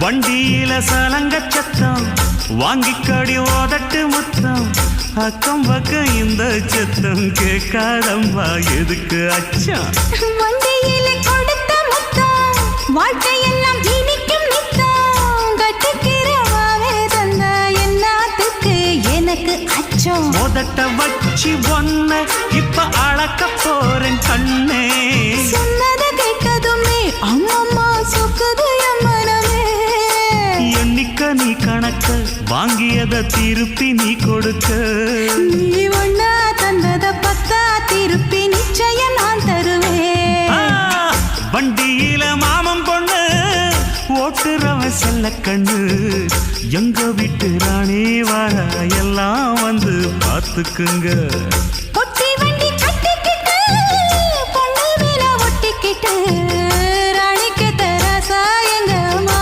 வண்டியில சலங்க சத்தம் வாங்கிக்கடி ஓதட்டு முத்தம் அக்கம் பக்கம் இந்த சத்தம் கேட்காதம்பா எதுக்கு அச்சம் வண்டியில கொடுத்த முத்தம் வாழ்க்கையெல்லாம் இனிக்கும் நித்தம் கட்டுக்கிறவாவே தந்த என்னத்துக்கு எனக்கு அச்சம் ஓதட்ட வச்சு ஒன்ன இப்ப அளக்க போறேன் கண்ணே சொன்னதை கேட்டதுமே அம்மம்மா சொக்குது என் மனமே எண்ணிக்க நீ கணக்க வாங்கியத திருப்பி நீ கொடுக்க நீ ஒண்ணா தந்தத பத்தா திருப்பி நிச்சயம் நான் தருவேன் வண்டியில மாமன் பொண்ணு ஓட்டுறவன் செல்ல கண்ணு எங்க வீட்டு ராணி வார எல்லாம் வந்து பார்த்துக்குங்க